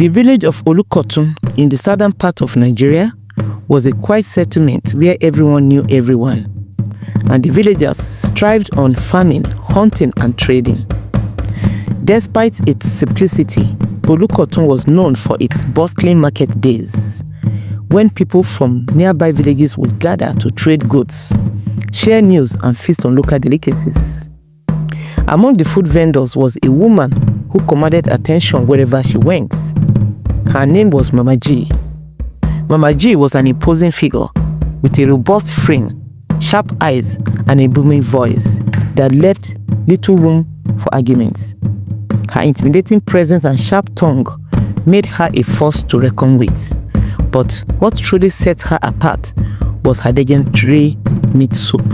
The village of Olukotun in the southern part of Nigeria was a quiet settlement where everyone knew everyone, and the villagers thrived on farming, hunting, and trading. Despite its simplicity, Olukotun was known for its bustling market days, when people from nearby villages would gather to trade goods, share news, and feast on local delicacies. Among the food vendors was a woman who commanded attention wherever she went. Her name was Mama G. Mama G was an imposing figure with a robust frame, sharp eyes, and a booming voice that left little room for arguments. Her intimidating presence and sharp tongue made her a force to reckon with. But what truly set her apart was her legendary meat soup.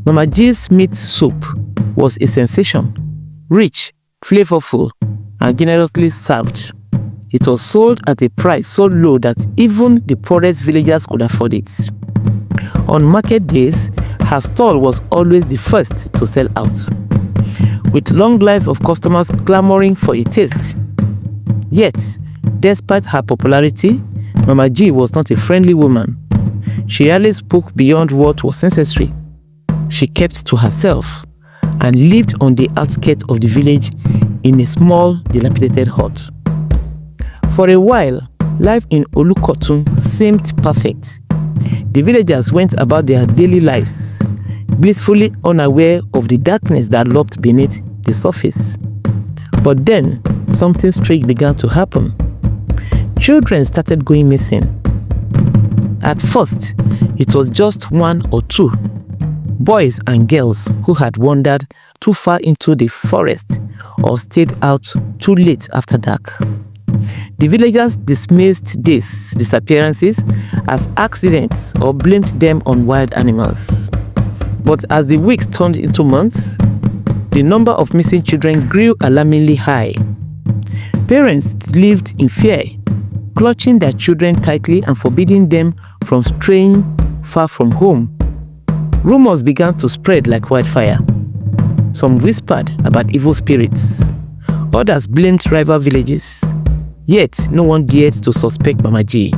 Mama G's meat soup was a sensation, rich, flavorful, and generously served. It was sold at a price so low that even the poorest villagers could afford it. On market days, her stall was always the first to sell out, with long lines of customers clamoring for a taste. Yet, despite her popularity, Mama G was not a friendly woman. She rarely spoke beyond what was necessary. She kept to herself and lived on the outskirts of the village in a small, dilapidated hut. For a while, life in Olukotun seemed perfect. The villagers went about their daily lives, blissfully unaware of the darkness that lurked beneath the surface. But then, something strange began to happen. Children started going missing. At first, it was just one or two, boys and girls who had wandered too far into the forest or stayed out too late after dark. The villagers dismissed these disappearances as accidents or blamed them on wild animals. But as the weeks turned into months, the number of missing children grew alarmingly high. Parents lived in fear, clutching their children tightly and forbidding them from straying far from home. Rumors began to spread like wildfire. Some whispered about evil spirits. Others blamed rival villages. Yet, no one dared to suspect Mama G,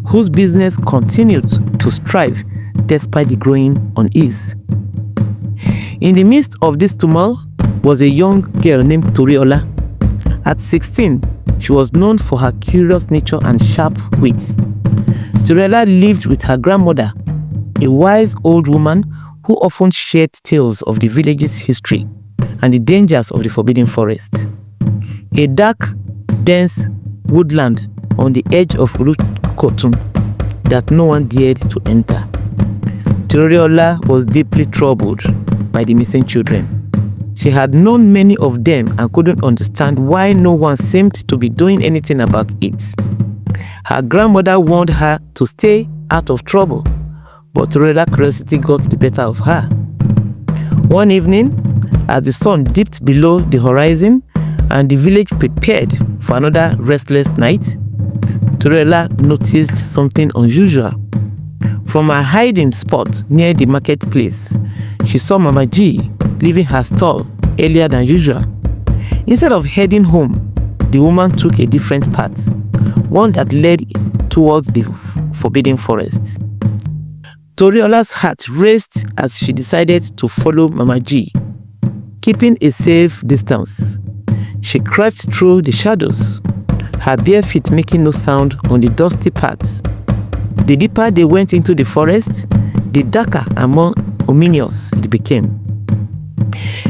whose business continued to strive despite the growing unease. In the midst of this tumult was a young girl named Toriola. At 16, she was known for her curious nature and sharp wits. Toriola lived with her grandmother, a wise old woman who often shared tales of the village's history and the dangers of the forbidden forest. A dark, dense woodland on the edge of Olukotun that no one dared to enter. Toriola was deeply troubled by the missing children. She had known many of them and couldn't understand why no one seemed to be doing anything about it. Her grandmother warned her to stay out of trouble, but Toriola's curiosity got the better of her. One evening, as the sun dipped below the horizon and the village prepared for another restless night, Toriola noticed something unusual. From her hiding spot near the marketplace, she saw Mama G leaving her stall earlier than usual. Instead of heading home, the woman took a different path, one that led towards the forbidden forest. Toriola's heart raced as she decided to follow Mama G, keeping a safe distance. She crept through the shadows, her bare feet making no sound on the dusty paths. The deeper they went into the forest, the darker and more ominous it became.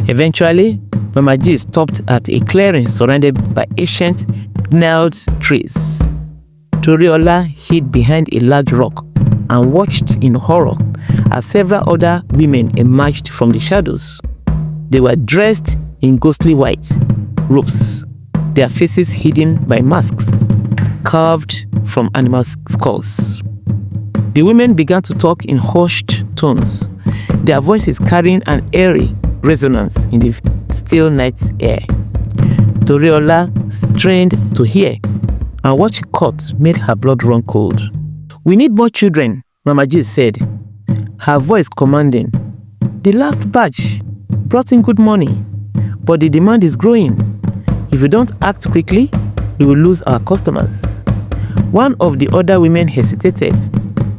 Eventually, Mama G stopped at a clearing surrounded by ancient gnarled trees. Toriola hid behind a large rock and watched in horror as several other women emerged from the shadows. They were dressed in ghostly white robes, their faces hidden by masks carved from animal skulls. The women began to talk in hushed tones, their voices carrying an eerie resonance in the still night air. Toriola strained to hear, and what she caught made her blood run cold. "We need more children," Mama G said, her voice commanding. "The last batch brought in good money, but the demand is growing. If you don't act quickly, we will lose our customers. One of the other women hesitated,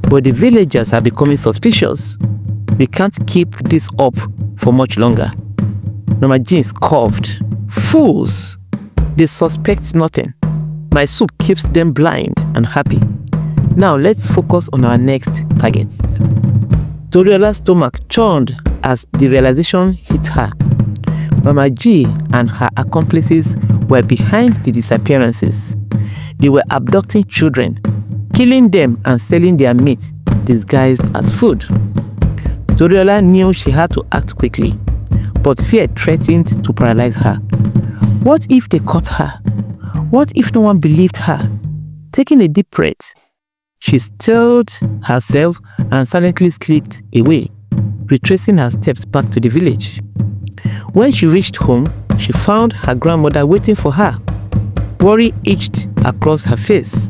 but the villagers are becoming suspicious. We can't keep this up for much longer. Mama Jean coughed. Fools! They suspect nothing. My soup keeps them blind and happy. Now let's focus on our next targets. Toriola's stomach churned as the realization hit her. Mama G and her accomplices were behind the disappearances. They were abducting children, killing them and selling their meat disguised as food. Toriola knew she had to act quickly, but fear threatened to paralyze her. What if they caught her? What if no one believed her? Taking a deep breath, she stilled herself and silently slipped away, retracing her steps back to the village. When she reached home, she found her grandmother waiting for her. Worry itched across her face.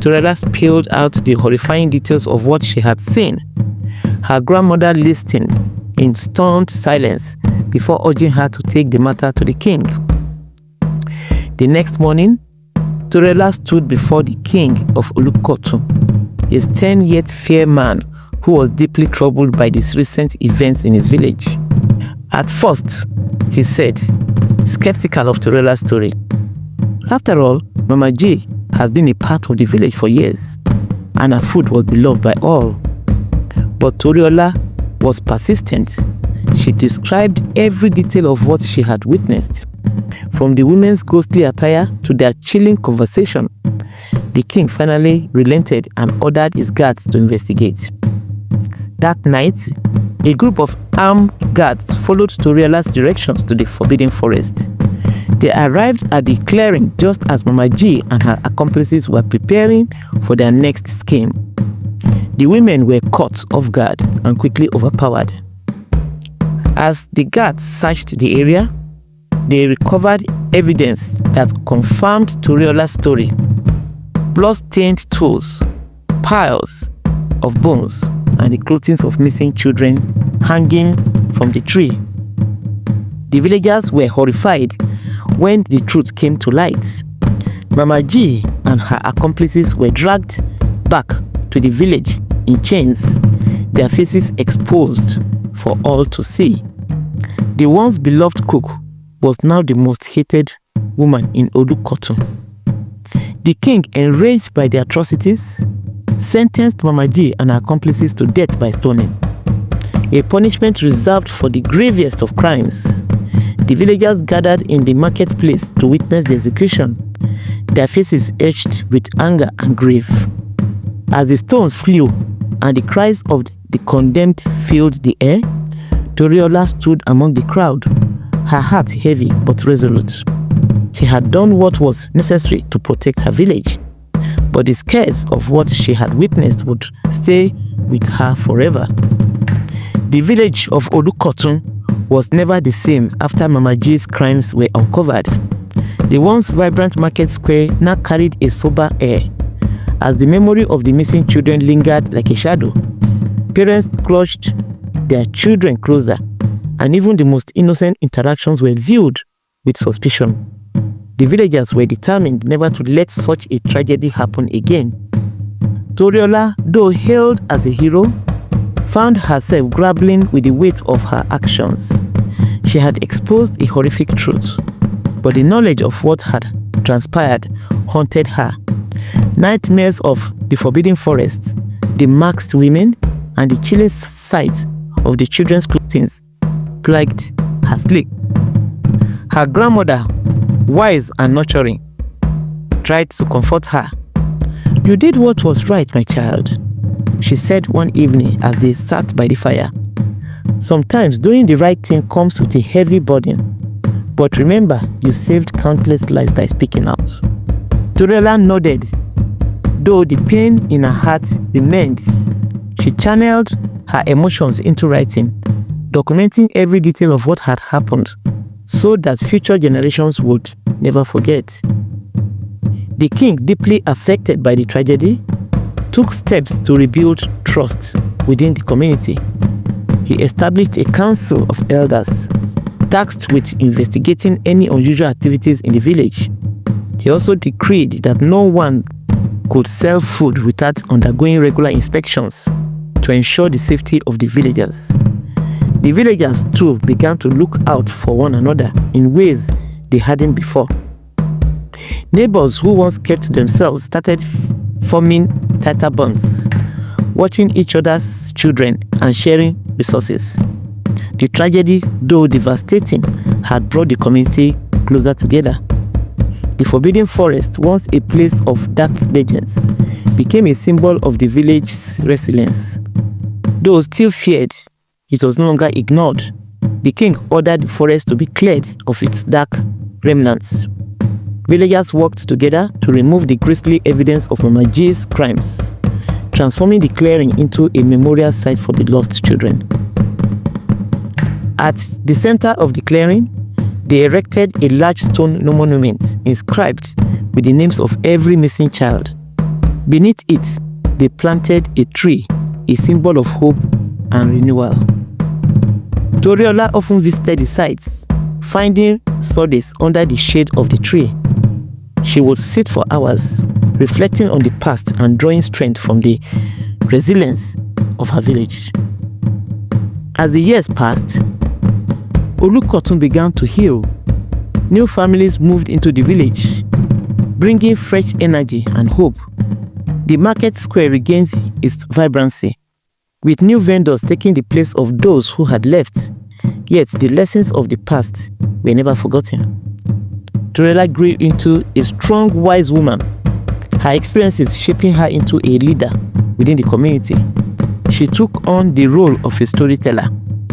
Toriola spilled out the horrifying details of what she had seen. Her grandmother listened in stunned silence before urging her to take the matter to the king. The next morning, Toriola stood before the king of Olukotun, a stern yet fair man who was deeply troubled by these recent events in his village. At first, he said, skeptical of Toriola's story. After all, Mama G has been a part of the village for years, and her food was beloved by all. But Toriola was persistent. She described every detail of what she had witnessed, from the women's ghostly attire to their chilling conversation. The king finally relented and ordered his guards to investigate. That night, a group of armed guards followed Toriola's directions to the forbidden forest. They arrived at the clearing just as Mama G and her accomplices were preparing for their next scheme. The women were caught off guard and quickly overpowered. As the guards searched the area, they recovered evidence that confirmed Toriola's story. Blood-stained tools, piles of bones, and the clothing of missing children hanging from the tree. The villagers were horrified when the truth came to light. Mama G and her accomplices were dragged back to the village in chains, their faces exposed for all to see. The once beloved cook was now the most hated woman in Olukotun. The king, enraged by the atrocities, sentenced Mama G and her accomplices to death by stoning, a punishment reserved for the gravest of crimes. The villagers gathered in the marketplace to witness the execution, their faces etched with anger and grief. As the stones flew and the cries of the condemned filled the air, Toriola stood among the crowd, her heart heavy but resolute. She had done what was necessary to protect her village, but the scares of what she had witnessed would stay with her forever. The village of Olukotun was never the same after Mama G's crimes were uncovered. The once vibrant market square now carried a sober air, as the memory of the missing children lingered like a shadow. Parents clutched their children closer, and even the most innocent interactions were viewed with suspicion. The villagers were determined never to let such a tragedy happen again. Toriola, though hailed as a hero, found herself grappling with the weight of her actions. She had exposed a horrific truth, but the knowledge of what had transpired haunted her. Nightmares of the forbidden forest, the masked women, and the chilling sight of the children's clothing plagued her sleep. Her grandmother, wise and nurturing, tried to comfort her. "You did what was right, my child," she said one evening as they sat by the fire. "Sometimes doing the right thing comes with a heavy burden, but remember, you saved countless lives by speaking out." Toriola nodded, though the pain in her heart remained. She channeled her emotions into writing, documenting every detail of what had happened, so that future generations would never forget. The king, deeply affected by the tragedy, took steps to rebuild trust within the community. He established a council of elders tasked with investigating any unusual activities in the village. He also decreed that no one could sell food without undergoing regular inspections to ensure the safety of the villagers. The villagers too began to look out for one another in ways they hadn't before. Neighbors who once kept to themselves started forming tighter bonds, watching each other's children and sharing resources. The tragedy, though devastating, had brought the community closer together. The forbidden forest, once a place of dark legends, became a symbol of the village's resilience. Though still feared, it was no longer ignored. The king ordered the forest to be cleared of its dark remnants. Villagers worked together to remove the grisly evidence of Mama G's crimes, transforming the clearing into a memorial site for the lost children. At the center of the clearing, they erected a large stone monument inscribed with the names of every missing child. Beneath it, they planted a tree, a symbol of hope and renewal. Toriola often visited the sites, finding solace under the shade of the tree. She would sit for hours, reflecting on the past and drawing strength from the resilience of her village. As the years passed, Olukotun began to heal. New families moved into the village, bringing fresh energy and hope. The market square regained its vibrancy, with new vendors taking the place of those who had left. Yet the lessons of the past were never forgotten. Toriola grew into a strong, wise woman, her experiences shaping her into a leader within the community. She took on the role of a storyteller,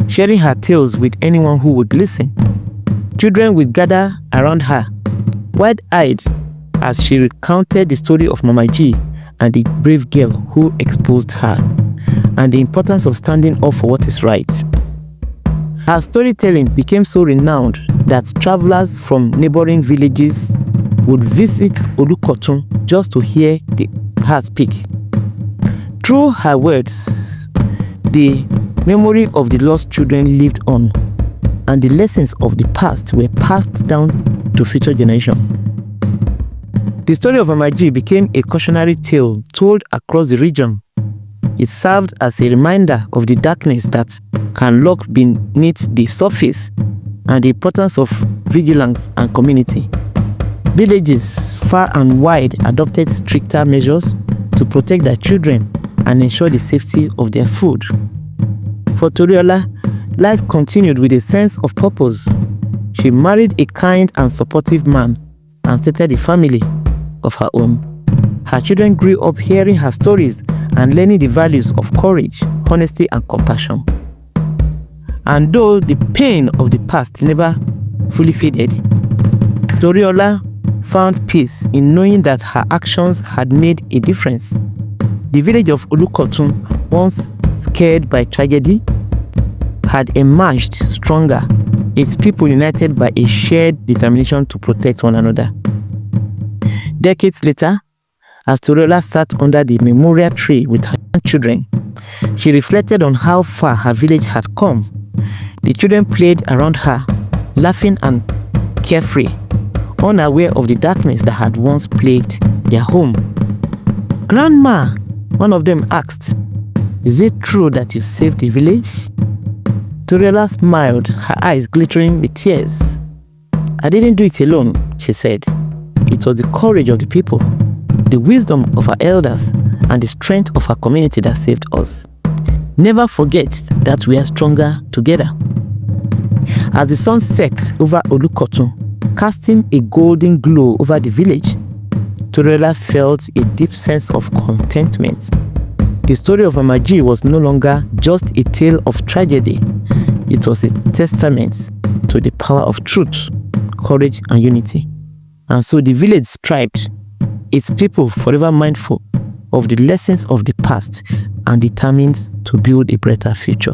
sharing her tales with anyone who would listen. Children would gather around her, wide-eyed, as she recounted the story of Mama G and the brave girl who exposed her, and the importance of standing up for what is right. Her storytelling became so renowned that travelers from neighboring villages would visit Olukotun just to hear her speak. Through her words, the memory of the lost children lived on, and the lessons of the past were passed down to future generations. The story of Mama G became a cautionary tale told across the region. It served as a reminder of the darkness that can lurk beneath the surface and the importance of vigilance and community. Villages far and wide adopted stricter measures to protect their children and ensure the safety of their food. For Toriola, life continued with a sense of purpose. She married a kind and supportive man and started a family of her own. Her children grew up hearing her stories and learning the values of courage, honesty, and compassion. And though the pain of the past never fully faded, Toriola found peace in knowing that her actions had made a difference. The village of Olukotun, once scared by tragedy, had emerged stronger, its people united by a shared determination to protect one another. Decades later, as Toriola sat under the memorial tree with her children, she reflected on how far her village had come. The children played around her, laughing and carefree, unaware of the darkness that had once plagued their home. "Grandma," one of them asked, "is it true that you saved the village?" Toriola smiled, her eyes glittering with tears. "I didn't do it alone," she said. "It was the courage of the people, the wisdom of our elders, and the strength of our community that saved us. Never forget that we are stronger together." As the sun set over Olukotun, casting a golden glow over the village, Toriola felt a deep sense of contentment. The story of Mama G was no longer just a tale of tragedy. It was a testament to the power of truth, courage, and unity. And so the village thrived, its people forever mindful of the lessons of the past and determined to build a better future.